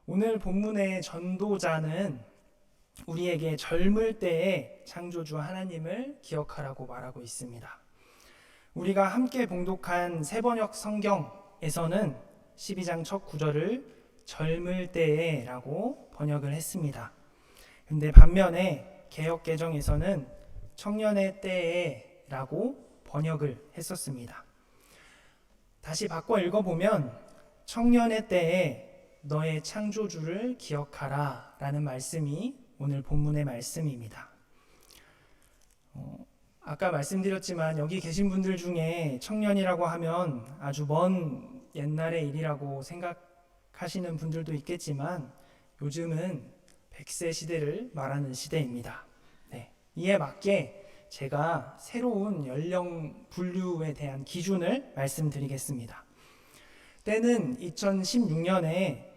오늘 본문의 전도자는 우리에게 젊을 때에 창조주 하나님을 기억하라고 말하고 있습니다. 우리가 함께 봉독한 새번역 성경에서는 12장 첫 구절을 젊을 때에 라고 번역을 했습니다. 근데 반면에 개역개정에서는 청년의 때에 라고 번역을 했었습니다. 다시 바꿔 읽어보면 청년의 때에 너의 창조주를 기억하라 라는 말씀이 오늘 본문의 말씀입니다. 아까 말씀드렸지만 여기 계신 분들 중에 청년이라고 하면 아주 먼 옛날의 일이라고 생각하시는 분들도 있겠지만 요즘은 100세 시대를 말하는 시대입니다. 네, 이에 맞게 제가 새로운 연령 분류에 대한 기준을 말씀드리겠습니다. 때는 2016년에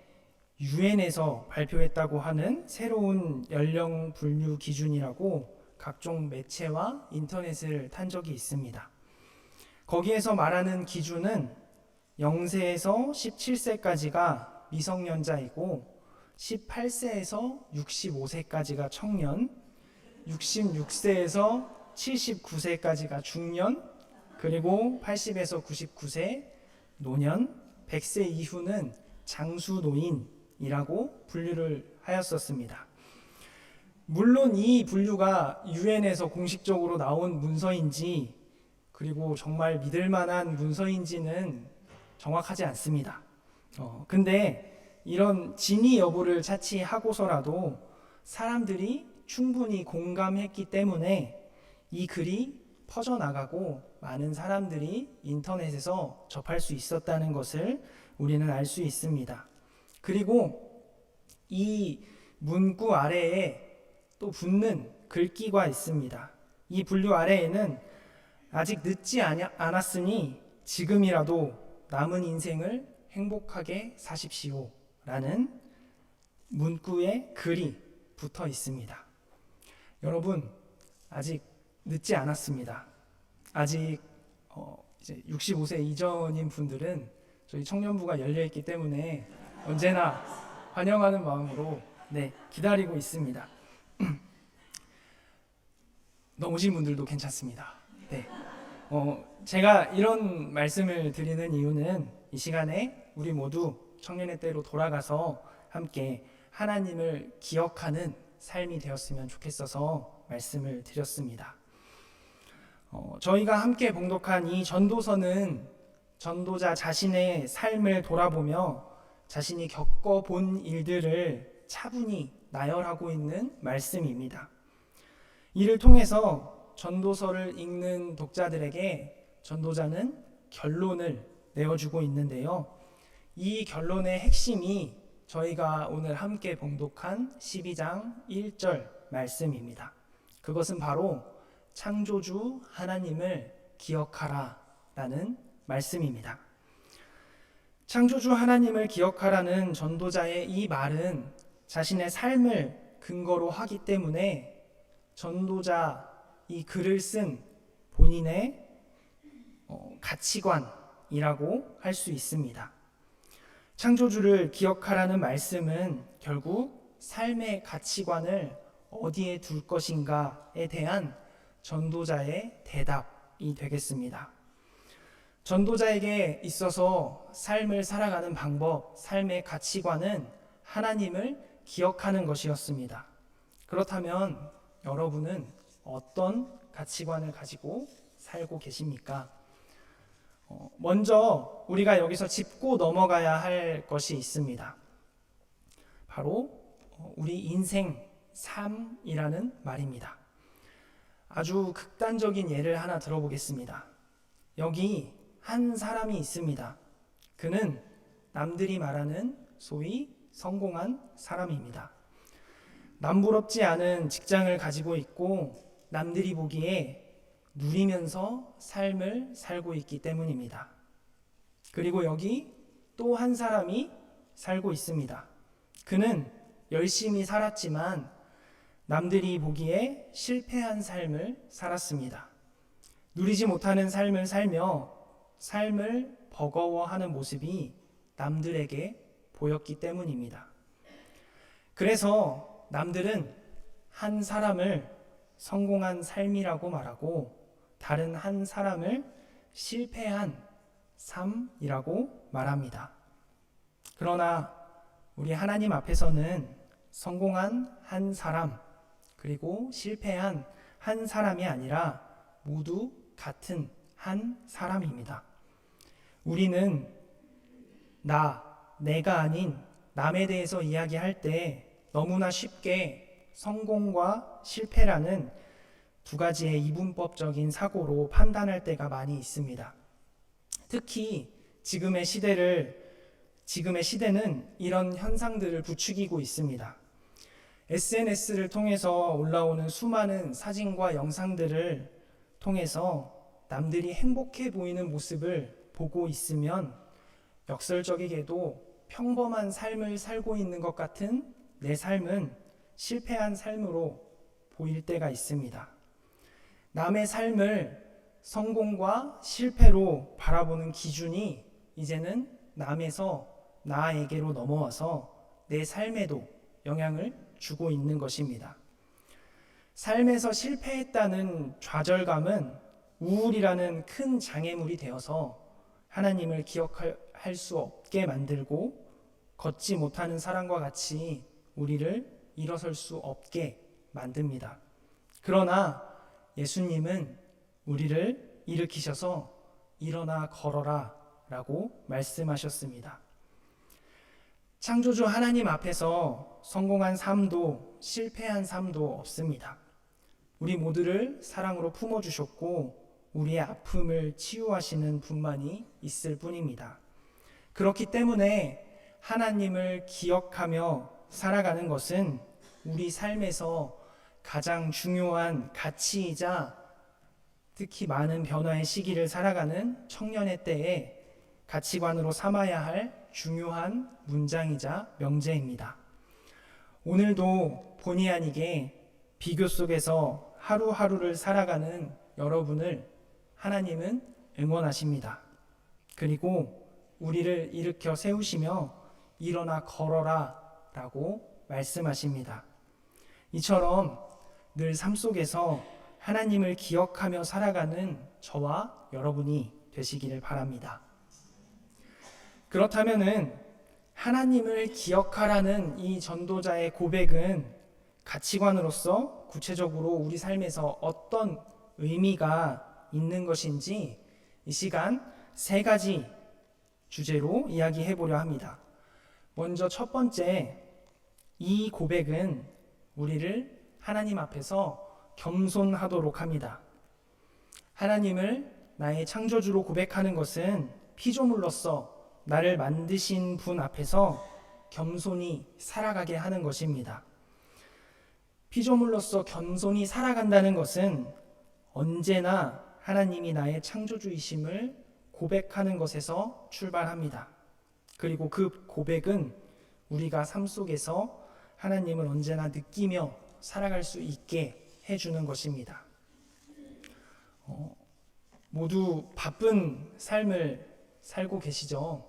유엔에서 발표했다고 하는 새로운 연령 분류 기준이라고 각종 매체와 인터넷을 탄 적이 있습니다. 거기에서 말하는 기준은 0세에서 17세까지가 미성년자이고 18세에서 65세까지가 청년, 66세에서 79세까지가 중년, 그리고 80에서 99세 노년, 100세 이후는 장수노인이라고 분류를 하였었습니다. 물론 이 분류가 유엔에서 공식적으로 나온 문서인지 그리고 정말 믿을 만한 문서인지는 정확하지 않습니다. 근데 이런 진위 여부를 차치하고서라도 사람들이 충분히 공감했기 때문에 이 글이 퍼져나가고 많은 사람들이 인터넷에서 접할 수 있었다는 것을 우리는 알 수 있습니다. 그리고 이 문구 아래에 또 붙는 글귀가 있습니다. 이 분류 아래에는 아직 늦지 않았으니 지금이라도 남은 인생을 행복하게 사십시오 라는 문구의 글이 붙어 있습니다. 여러분, 아직 늦지 않았습니다. 아직 이제 65세 이전인 분들은 저희 청년부가 열려있기 때문에 언제나 환영하는 마음으로 기다리고 있습니다. 넘으신 분들도 괜찮습니다. 제가 이런 말씀을 드리는 이유는 이 시간에 우리 모두 청년의 때로 돌아가서 함께 하나님을 기억하는 삶이 되었으면 좋겠어서 말씀을 드렸습니다. 저희가 함께 봉독한 이 전도서는 전도자 자신의 삶을 돌아보며 자신이 겪어본 일들을 차분히 나열하고 있는 말씀입니다. 이를 통해서 전도서를 읽는 독자들에게 전도자는 결론을 내어주고 있는데요. 이 결론의 핵심이 저희가 오늘 함께 봉독한 12장 1절 말씀입니다. 그것은 바로 창조주 하나님을 기억하라 라는 말씀입니다. 창조주 하나님을 기억하라는 전도자의 이 말은 자신의 삶을 근거로 하기 때문에 전도자 이 글을 쓴 본인의 가치관이라고 할 수 있습니다. 창조주를 기억하라는 말씀은 결국 삶의 가치관을 어디에 둘 것인가에 대한 전도자의 대답이 되겠습니다. 전도자에게 있어서 삶을 살아가는 방법, 삶의 가치관은 하나님을 기억하는 것이었습니다. 그렇다면 여러분은 어떤 가치관을 가지고 살고 계십니까? 먼저 우리가 여기서 짚고 넘어가야 할 것이 있습니다. 바로 우리 인생, 삶이라는 말입니다. 아주 극단적인 예를 하나 들어보겠습니다. 여기 한 사람이 있습니다. 그는 남들이 말하는 소위 성공한 사람입니다. 남부럽지 않은 직장을 가지고 있고 남들이 보기에 누리면서 삶을 살고 있기 때문입니다. 그리고 여기 또 한 사람이 살고 있습니다. 그는 열심히 살았지만 남들이 보기에 실패한 삶을 살았습니다. 누리지 못하는 삶을 살며 삶을 버거워하는 모습이 남들에게 보였기 때문입니다. 그래서 남들은 한 사람을 성공한 삶이라고 말하고 다른 한 사람을 실패한 삶이라고 말합니다. 그러나 우리 하나님 앞에서는 성공한 한 사람 그리고 실패한 한 사람이 아니라 모두 같은 한 사람입니다. 우리는 내가 아닌 남에 대해서 이야기할 때 너무나 쉽게 성공과 실패라는 두 가지의 이분법적인 사고로 판단할 때가 많이 있습니다. 특히 지금의 시대는 이런 현상들을 부추기고 있습니다. SNS를 통해서 올라오는 수많은 사진과 영상들을 통해서 남들이 행복해 보이는 모습을 보고 있으면 역설적이게도 평범한 삶을 살고 있는 것 같은 내 삶은 실패한 삶으로 보일 때가 있습니다. 남의 삶을 성공과 실패로 바라보는 기준이 이제는 남에서 나에게로 넘어와서 내 삶에도 영향을 주고 있는 것입니다. 삶에서 실패했다는 좌절감은 우울이라는 큰 장애물이 되어서 하나님을 기억할 수 없게 만들고 걷지 못하는 사람과 같이 우리를 일어설 수 없게 만듭니다. 그러나 예수님은 우리를 일으키셔서 일어나 걸어라 라고 말씀하셨습니다. 창조주 하나님 앞에서 성공한 삶도 실패한 삶도 없습니다. 우리 모두를 사랑으로 품어주셨고 우리의 아픔을 치유하시는 분만이 있을 뿐입니다. 그렇기 때문에 하나님을 기억하며 살아가는 것은 우리 삶에서 가장 중요한 가치이자 특히 많은 변화의 시기를 살아가는 청년의 때에 가치관으로 삼아야 할 중요한 문장이자 명제입니다. 오늘도 본의 아니게 비교 속에서 하루하루를 살아가는 여러분을 하나님은 응원하십니다. 그리고 우리를 일으켜 세우시며 일어나 걸어라 라고 말씀하십니다. 이처럼 늘 삶 속에서 하나님을 기억하며 살아가는 저와 여러분이 되시기를 바랍니다. 그렇다면은 하나님을 기억하라는 이 전도자의 고백은 가치관으로서 구체적으로 우리 삶에서 어떤 의미가 있는 것인지 이 시간 세 가지 주제로 이야기해 보려 합니다. 먼저 첫 번째, 이 고백은 우리를 하나님 앞에서 겸손하도록 합니다. 하나님을 나의 창조주로 고백하는 것은 피조물로서 나를 만드신 분 앞에서 겸손히 살아가게 하는 것입니다. 피조물로서 겸손히 살아간다는 것은 언제나 하나님이 나의 창조주이심을 고백하는 것에서 출발합니다. 그리고 그 고백은 우리가 삶 속에서 하나님을 언제나 느끼며 살아갈 수 있게 해주는 것입니다. 모두 바쁜 삶을 살고 계시죠?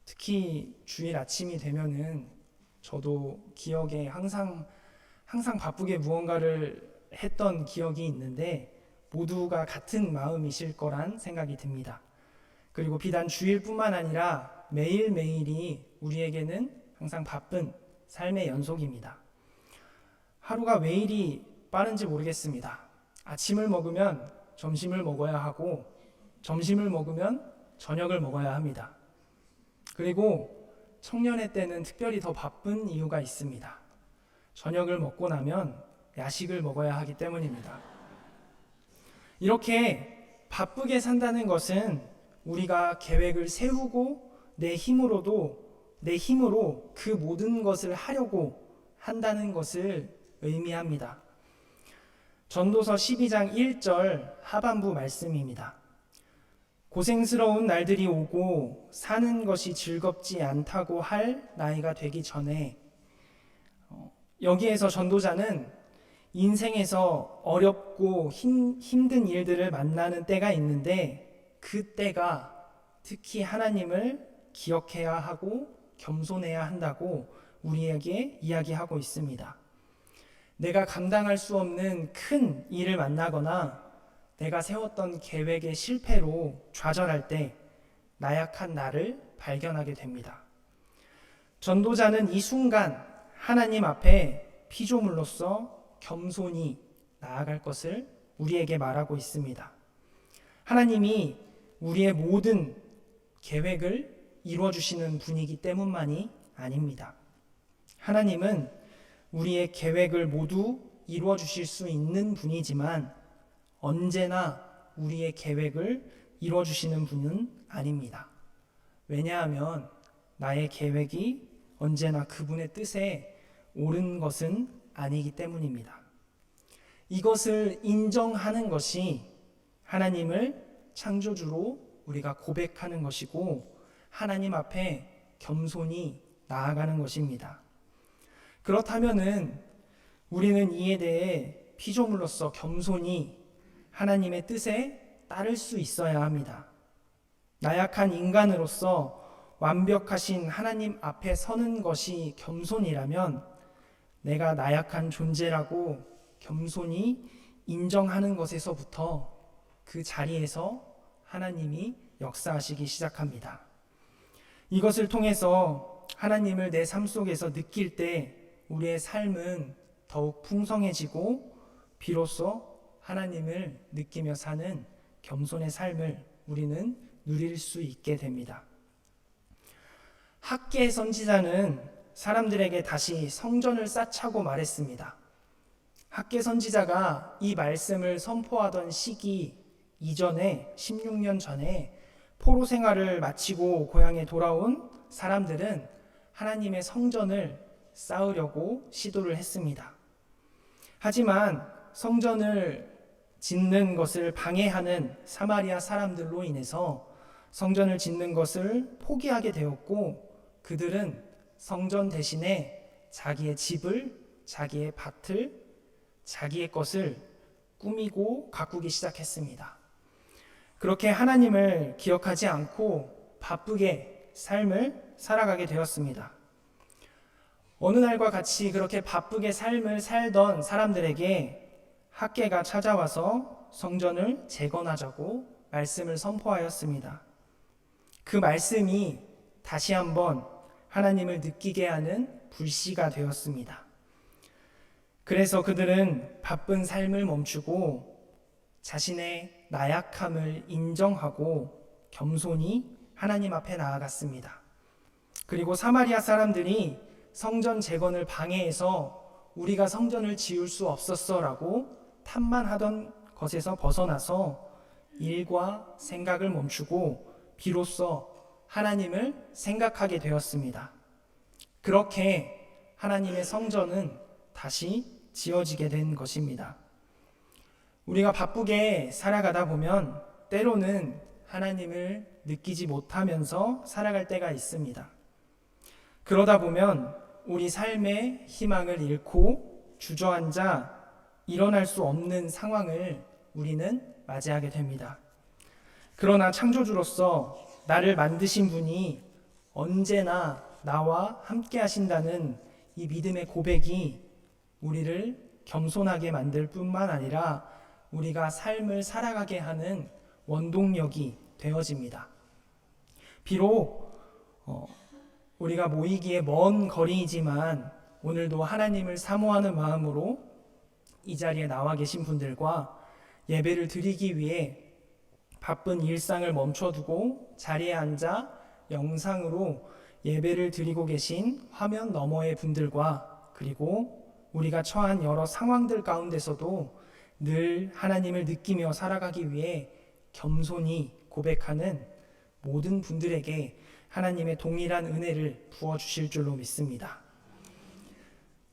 특히 주일 아침이 되면은 저도 기억에 항상 바쁘게 무언가를 했던 기억이 있는데 모두가 같은 마음이실 거란 생각이 듭니다. 그리고 비단 주일뿐만 아니라 매일매일이 우리에게는 항상 바쁜 삶의 연속입니다. 하루가 왜 이리 빠른지 모르겠습니다. 아침을 먹으면 점심을 먹어야 하고 점심을 먹으면 저녁을 먹어야 합니다. 그리고 청년의 때는 특별히 더 바쁜 이유가 있습니다. 저녁을 먹고 나면 야식을 먹어야 하기 때문입니다. 이렇게 바쁘게 산다는 것은 우리가 계획을 세우고 내 힘으로 그 모든 것을 하려고 한다는 것을 의미합니다. 전도서 12장 1절 하반부 말씀입니다. 고생스러운 날들이 오고 사는 것이 즐겁지 않다고 할 나이가 되기 전에 여기에서 전도자는 인생에서 어렵고 힘든 일들을 만나는 때가 있는데 그 때가 특히 하나님을 기억해야 하고 겸손해야 한다고 우리에게 이야기하고 있습니다. 내가 감당할 수 없는 큰 일을 만나거나 내가 세웠던 계획의 실패로 좌절할 때 나약한 나를 발견하게 됩니다. 전도자는 이 순간 하나님 앞에 피조물로서 겸손히 나아갈 것을 우리에게 말하고 있습니다. 하나님이 우리의 모든 계획을 이루어주시는 분이기 때문만이 아닙니다. 하나님은 우리의 계획을 모두 이루어주실 수 있는 분이지만 언제나 우리의 계획을 이루어주시는 분은 아닙니다. 왜냐하면 나의 계획이 언제나 그분의 뜻에 옳은 것은 아니기 때문입니다. 이것을 인정하는 것이 하나님을 창조주로 우리가 고백하는 것이고 하나님 앞에 겸손히 나아가는 것입니다. 그렇다면은 우리는 이에 대해 피조물로서 겸손히 하나님의 뜻에 따를 수 있어야 합니다. 나약한 인간으로서 완벽하신 하나님 앞에 서는 것이 겸손이라면 내가 나약한 존재라고 겸손히 인정하는 것에서부터 그 자리에서 하나님이 역사하시기 시작합니다. 이것을 통해서 하나님을 내 삶 속에서 느낄 때 우리의 삶은 더욱 풍성해지고 비로소 하나님을 느끼며 사는 겸손의 삶을 우리는 누릴 수 있게 됩니다. 학개 선지자는 사람들에게 다시 성전을 쌓자고 말했습니다. 학개 선지자가 이 말씀을 선포하던 시기 이전에 16년 전에 포로 생활을 마치고 고향에 돌아온 사람들은 하나님의 성전을 쌓으려고 시도를 했습니다. 하지만 성전을 짓는 것을 방해하는 사마리아 사람들로 인해서 성전을 짓는 것을 포기하게 되었고 그들은 성전 대신에 자기의 집을, 자기의 밭을, 자기의 것을 꾸미고 가꾸기 시작했습니다. 그렇게 하나님을 기억하지 않고 바쁘게 삶을 살아가게 되었습니다. 어느 날과 같이 그렇게 바쁘게 삶을 살던 사람들에게 학개가 찾아와서 성전을 재건하자고 말씀을 선포하였습니다. 그 말씀이 다시 한번 하나님을 느끼게 하는 불씨가 되었습니다. 그래서 그들은 바쁜 삶을 멈추고 자신의 나약함을 인정하고 겸손히 하나님 앞에 나아갔습니다. 그리고 사마리아 사람들이 성전 재건을 방해해서 우리가 성전을 지을 수 없었어라고 탐만하던 것에서 벗어나서 일과 생각을 멈추고 비로소 하나님을 생각하게 되었습니다. 그렇게 하나님의 성전은 다시 지어지게 된 것입니다. 우리가 바쁘게 살아가다 보면 때로는 하나님을 느끼지 못하면서 살아갈 때가 있습니다. 그러다 보면 우리 삶의 희망을 잃고 주저앉아 일어날 수 없는 상황을 우리는 맞이하게 됩니다. 그러나 창조주로서 나를 만드신 분이 언제나 나와 함께 하신다는 이 믿음의 고백이 우리를 겸손하게 만들 뿐만 아니라 우리가 삶을 살아가게 하는 원동력이 되어집니다. 비록 우리가 모이기에 먼 거리이지만 오늘도 하나님을 사모하는 마음으로 이 자리에 나와 계신 분들과 예배를 드리기 위해 바쁜 일상을 멈춰두고 자리에 앉아 영상으로 예배를 드리고 계신 화면 너머의 분들과 그리고 우리가 처한 여러 상황들 가운데서도 늘 하나님을 느끼며 살아가기 위해 겸손히 고백하는 모든 분들에게 하나님의 동일한 은혜를 부어주실 줄로 믿습니다.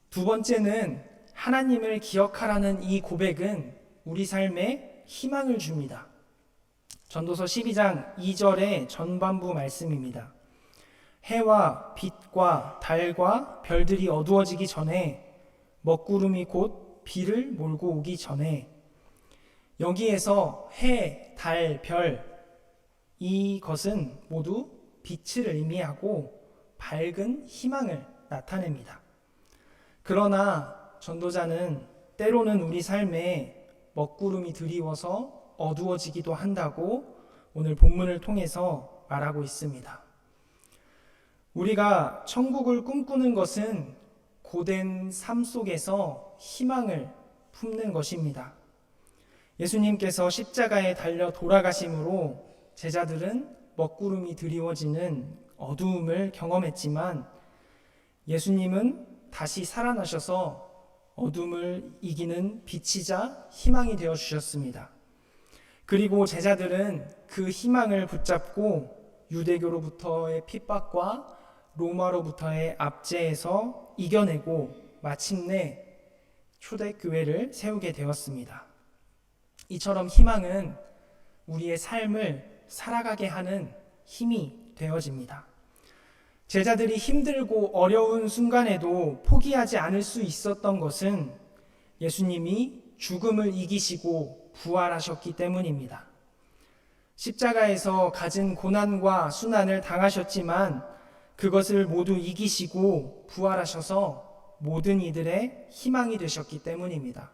두 번째는 하나님을 기억하라는 이 고백은 우리 삶에 희망을 줍니다. 전도서 12장 2절의 전반부 말씀입니다. 해와 빛과 달과 별들이 어두워지기 전에 먹구름이 곧 비를 몰고 오기 전에 여기에서 해, 달, 별 이것은 모두 빛을 의미하고 밝은 희망을 나타냅니다. 그러나 전도자는 때로는 우리 삶에 먹구름이 드리워서 어두워지기도 한다고 오늘 본문을 통해서 말하고 있습니다. 우리가 천국을 꿈꾸는 것은 고된 삶 속에서 희망을 품는 것입니다. 예수님께서 십자가에 달려 돌아가심으로 제자들은 먹구름이 드리워지는 어두움을 경험했지만 예수님은 다시 살아나셔서 어둠을 이기는 빛이자 희망이 되어 주셨습니다. 그리고 제자들은 그 희망을 붙잡고 유대교로부터의 핍박과 로마로부터의 압제에서 이겨내고 마침내 초대교회를 세우게 되었습니다. 이처럼 희망은 우리의 삶을 살아가게 하는 힘이 되어집니다. 제자들이 힘들고 어려운 순간에도 포기하지 않을 수 있었던 것은 예수님이 죽음을 이기시고 부활하셨기 때문입니다. 십자가에서 가진 고난과 순환을 당하셨지만 그것을 모두 이기시고 부활하셔서 모든 이들의 희망이 되셨기 때문입니다.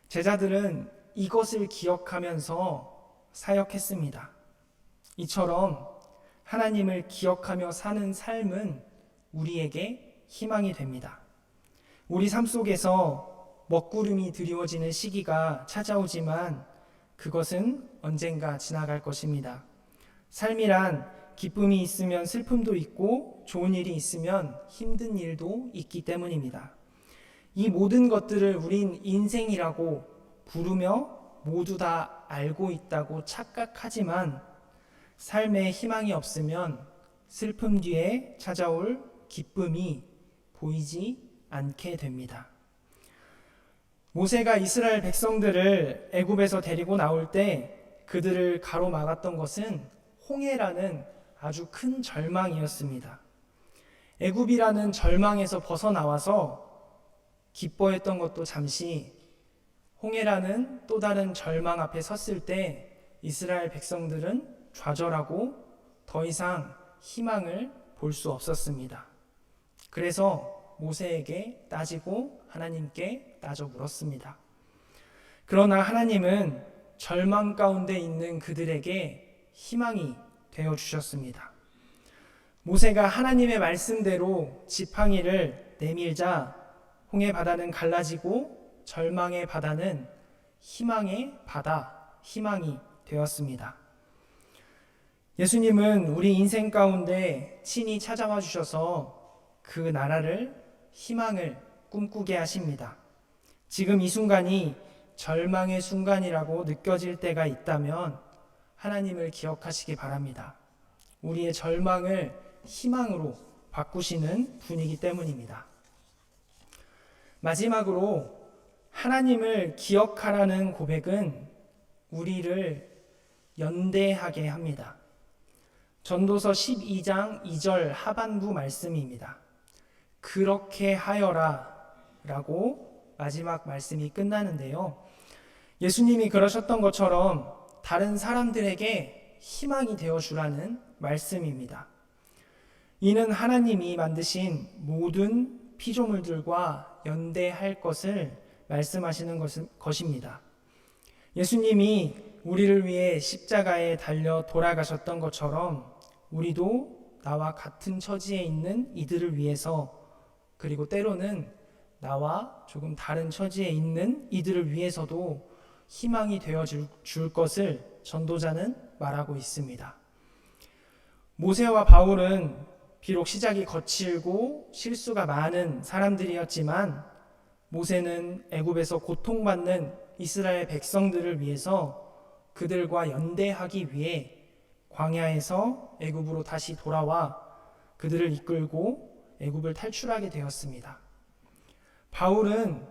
제자들은 이것을 기억하면서 사역했습니다. 이처럼 하나님을 기억하며 사는 삶은 우리에게 희망이 됩니다. 우리 삶 속에서 먹구름이 드리워지는 시기가 찾아오지만 그것은 언젠가 지나갈 것입니다. 삶이란 기쁨이 있으면 슬픔도 있고 좋은 일이 있으면 힘든 일도 있기 때문입니다. 이 모든 것들을 우린 인생이라고 부르며 모두 다 알고 있다고 착각하지만 삶에 희망이 없으면 슬픔 뒤에 찾아올 기쁨이 보이지 않게 됩니다. 모세가 이스라엘 백성들을 애굽에서 데리고 나올 때 그들을 가로막았던 것은 홍해라는 아주 큰 절망이었습니다. 애굽이라는 절망에서 벗어나와서 기뻐했던 것도 잠시, 홍해라는 또 다른 절망 앞에 섰을 때 이스라엘 백성들은 좌절하고 더 이상 희망을 볼 수 없었습니다. 그래서 모세에게 따지고 하나님께 따져 물었습니다. 그러나 하나님은 절망 가운데 있는 그들에게 희망이 되어 주셨습니다. 모세가 하나님의 말씀대로 지팡이를 내밀자 홍해 바다는 갈라지고 절망의 바다는 희망의 바다, 희망이 되었습니다. 예수님은 우리 인생 가운데 친히 찾아와 주셔서 그 나라를, 희망을 꿈꾸게 하십니다. 지금 이 순간이 절망의 순간이라고 느껴질 때가 있다면 하나님을 기억하시기 바랍니다. 우리의 절망을 희망으로 바꾸시는 분이기 때문입니다. 마지막으로 하나님을 기억하라는 고백은 우리를 연대하게 합니다. 전도서 12장 2절 하반부 말씀입니다. 그렇게 하여라 라고 마지막 말씀이 끝나는데요. 예수님이 그러셨던 것처럼 다른 사람들에게 희망이 되어주라는 말씀입니다. 이는 하나님이 만드신 모든 피조물들과 연대할 것을 말씀하시는 것입니다. 예수님이 우리를 위해 십자가에 달려 돌아가셨던 것처럼 우리도 나와 같은 처지에 있는 이들을 위해서, 그리고 때로는 나와 조금 다른 처지에 있는 이들을 위해서도 희망이 되어 줄 것을 전도자는 말하고 있습니다. 모세와 바울은 비록 시작이 거칠고 실수가 많은 사람들이었지만 모세는 애굽에서 고통받는 이스라엘 백성들을 위해서 그들과 연대하기 위해 광야에서 애굽으로 다시 돌아와 그들을 이끌고 애굽을 탈출하게 되었습니다. 바울은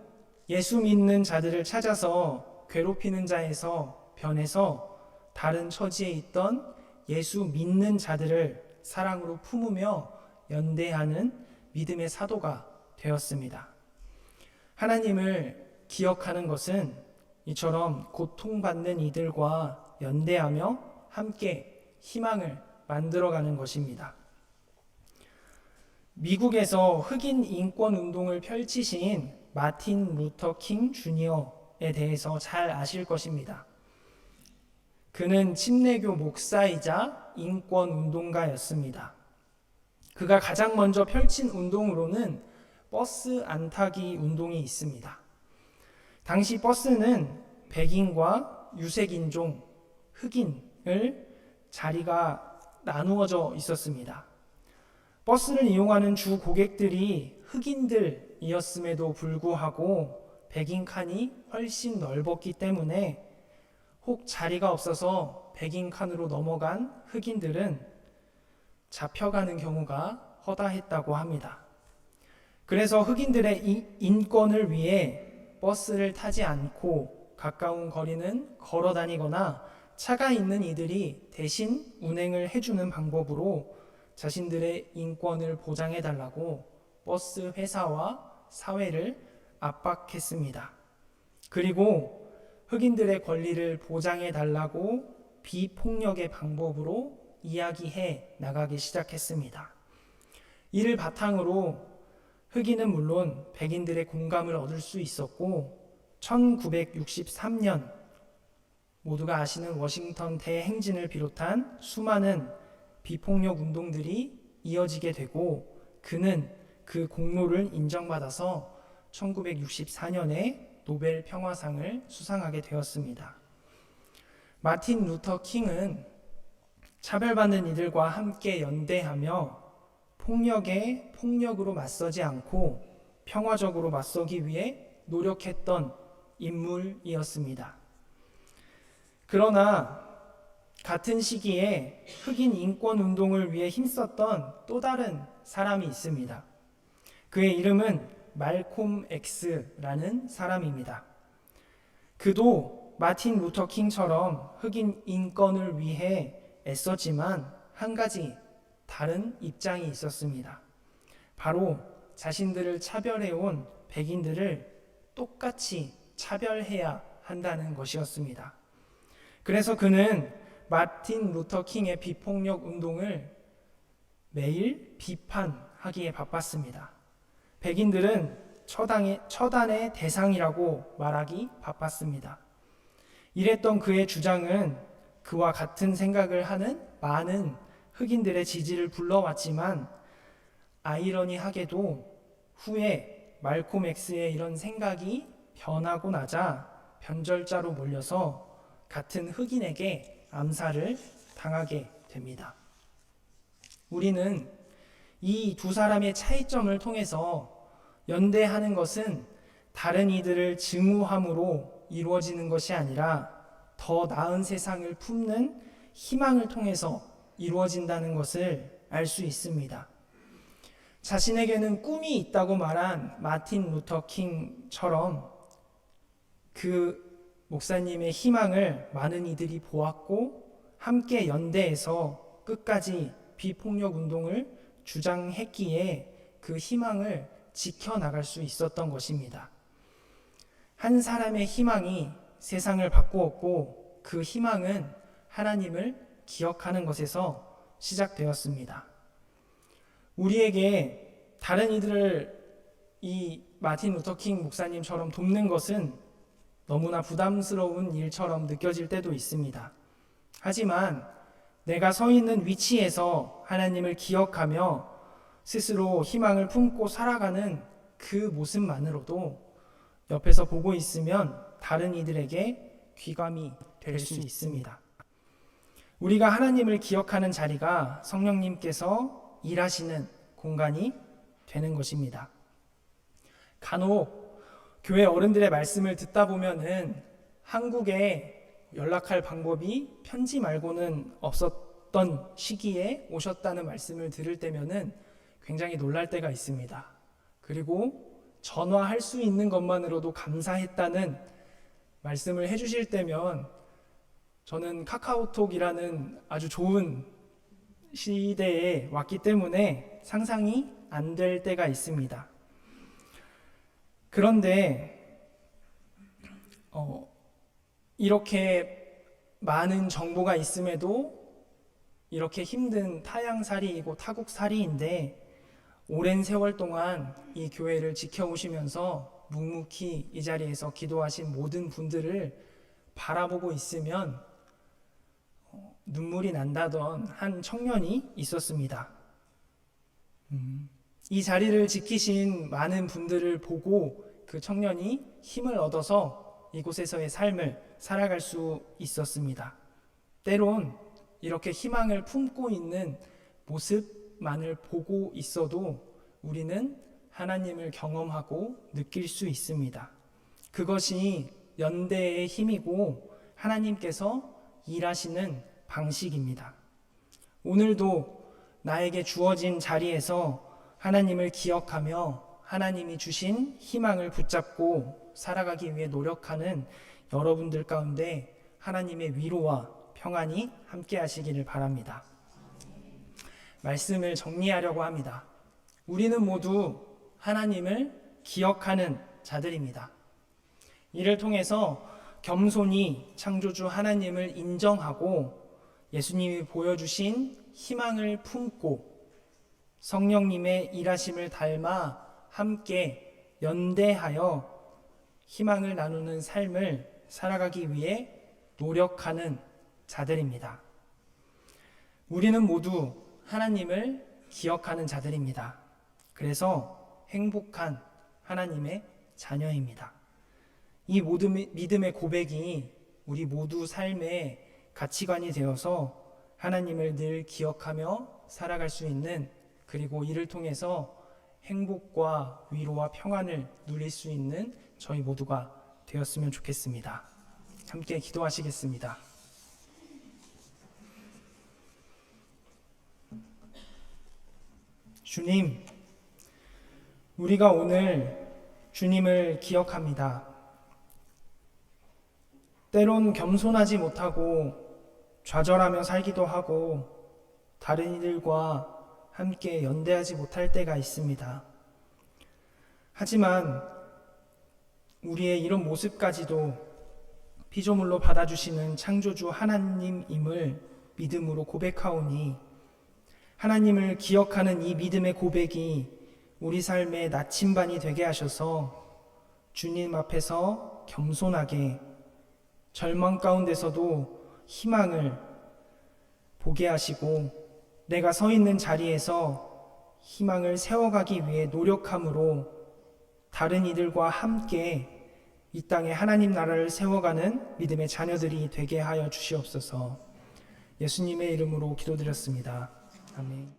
예수 믿는 자들을 찾아서 괴롭히는 자에서 변해서 다른 처지에 있던 예수 믿는 자들을 사랑으로 품으며 연대하는 믿음의 사도가 되었습니다. 하나님을 기억하는 것은 이처럼 고통받는 이들과 연대하며 함께 희망을 만들어가는 것입니다. 미국에서 흑인 인권 운동을 펼치신 마틴 루터 킹 주니어에 대해서 잘 아실 것입니다. 그는 침례교 목사이자 인권 운동가였습니다. 그가 가장 먼저 펼친 운동으로는 버스 안 타기 운동이 있습니다. 당시 버스는 백인과 유색인종, 흑인을 자리가 나누어져 있었습니다. 버스를 이용하는 주 고객들이 흑인들이었음에도 불구하고 백인 칸이 훨씬 넓었기 때문에 혹 자리가 없어서 백인 칸으로 넘어간 흑인들은 잡혀가는 경우가 허다했다고 합니다. 그래서 흑인들의 인권을 위해 버스를 타지 않고 가까운 거리는 걸어 다니거나 차가 있는 이들이 대신 운행을 해주는 방법으로 자신들의 인권을 보장해 달라고 버스 회사와 사회를 압박했습니다. 그리고 흑인들의 권리를 보장해 달라고 비폭력의 방법으로 이야기해 나가기 시작했습니다. 이를 바탕으로 흑인은 물론 백인들의 공감을 얻을 수 있었고 1963년 모두가 아시는 워싱턴 대행진을 비롯한 수많은 비폭력 운동들이 이어지게 되고 그는 그 공로를 인정받아서 1964년에 노벨 평화상을 수상하게 되었습니다. 마틴 루터 킹은 차별받는 이들과 함께 연대하며 폭력에 폭력으로 맞서지 않고 평화적으로 맞서기 위해 노력했던 인물이었습니다. 그러나 같은 시기에 흑인 인권 운동을 위해 힘썼던 또 다른 사람이 있습니다. 그의 이름은 말콤 X라는 사람입니다. 그도 마틴 루터 킹처럼 흑인 인권을 위해 애썼지만 한 가지 다른 입장이 있었습니다. 바로 자신들을 차별해온 백인들을 똑같이 차별해야 한다는 것이었습니다. 그래서 그는 마틴 루터 킹의 비폭력 운동을 매일 비판하기에 바빴습니다. 백인들은 처단의 대상이라고 말하기 바빴습니다. 이랬던 그의 주장은 그와 같은 생각을 하는 많은 흑인들의 지지를 불러왔지만 아이러니하게도 후에 말콤 X의 이런 생각이 변하고 나자 변절자로 몰려서 같은 흑인에게 암살을 당하게 됩니다. 우리는 이 두 사람의 차이점을 통해서 연대하는 것은 다른 이들을 증오함으로 이루어지는 것이 아니라 더 나은 세상을 품는 희망을 통해서 이루어진다는 것을 알 수 있습니다. 자신에게는 꿈이 있다고 말한 마틴 루터 킹처럼 그 목사님의 희망을 많은 이들이 보았고 함께 연대해서 끝까지 비폭력 운동을 주장했기에 그 희망을 지켜나갈 수 있었던 것입니다. 한 사람의 희망이 세상을 바꾸었고 그 희망은 하나님을 기억하는 것에서 시작되었습니다. 우리에게 다른 이들을 이 마틴 루터 킹 목사님처럼 돕는 것은 너무나 부담스러운 일처럼 느껴질 때도 있습니다. 하지만 내가 서 있는 위치에서 하나님을 기억하며 스스로 희망을 품고 살아가는 그 모습만으로도 옆에서 보고 있으면 다른 이들에게 귀감이 될 수 있습니다. 우리가 하나님을 기억하는 자리가 성령님께서 일하시는 공간이 되는 것입니다. 간혹 교회 어른들의 말씀을 듣다 보면은 한국에 연락할 방법이 편지 말고는 없었던 시기에 오셨다는 말씀을 들을 때면은 굉장히 놀랄 때가 있습니다. 그리고 전화할 수 있는 것만으로도 감사했다는 말씀을 해주실 때면 저는 카카오톡이라는 아주 좋은 시대에 왔기 때문에 상상이 안 될 때가 있습니다. 그런데 이렇게 많은 정보가 있음에도 이렇게 힘든 타향살이이고 타국살이인데 오랜 세월 동안 이 교회를 지켜오시면서 묵묵히 이 자리에서 기도하신 모든 분들을 바라보고 있으면 눈물이 난다던 한 청년이 있었습니다. 이 자리를 지키신 많은 분들을 보고 그 청년이 힘을 얻어서 이곳에서의 삶을 살아갈 수 있었습니다. 때론 이렇게 희망을 품고 있는 모습만을 보고 있어도 우리는 하나님을 경험하고 느낄 수 있습니다. 그것이 연대의 힘이고 하나님께서 일하시는 방식입니다. 오늘도 나에게 주어진 자리에서 하나님을 기억하며 하나님이 주신 희망을 붙잡고 살아가기 위해 노력하는 여러분들 가운데 하나님의 위로와 평안이 함께 하시기를 바랍니다. 말씀을 정리하려고 합니다. 우리는 모두 하나님을 기억하는 자들입니다. 이를 통해서 겸손히 창조주 하나님을 인정하고 예수님이 보여주신 희망을 품고 성령님의 일하심을 닮아 함께 연대하여 희망을 나누는 삶을 살아가기 위해 노력하는 자들입니다. 우리는 모두 하나님을 기억하는 자들입니다. 그래서 행복한 하나님의 자녀입니다. 이 모든 믿음의 고백이 우리 모두 삶의 가치관이 되어서 하나님을 늘 기억하며 살아갈 수 있는, 그리고 이를 통해서 행복과 위로와 평안을 누릴 수 있는 저희 모두가 되었으면 좋겠습니다. 함께 기도하시겠습니다. 주님, 우리가 오늘 주님을 기억합니다. 때론 겸손하지 못하고 좌절하며 살기도 하고 다른 이들과 함께 연대하지 못할 때가 있습니다. 하지만 우리의 이런 모습까지도 피조물로 받아주시는 창조주 하나님임을 믿음으로 고백하오니 하나님을 기억하는 이 믿음의 고백이 우리 삶의 나침반이 되게 하셔서 주님 앞에서 겸손하게 절망 가운데서도 희망을 보게 하시고 내가 서 있는 자리에서 희망을 세워가기 위해 노력함으로 다른 이들과 함께 이 땅에 하나님 나라를 세워가는 믿음의 자녀들이 되게 하여 주시옵소서. 예수님의 이름으로 기도드렸습니다. 아멘.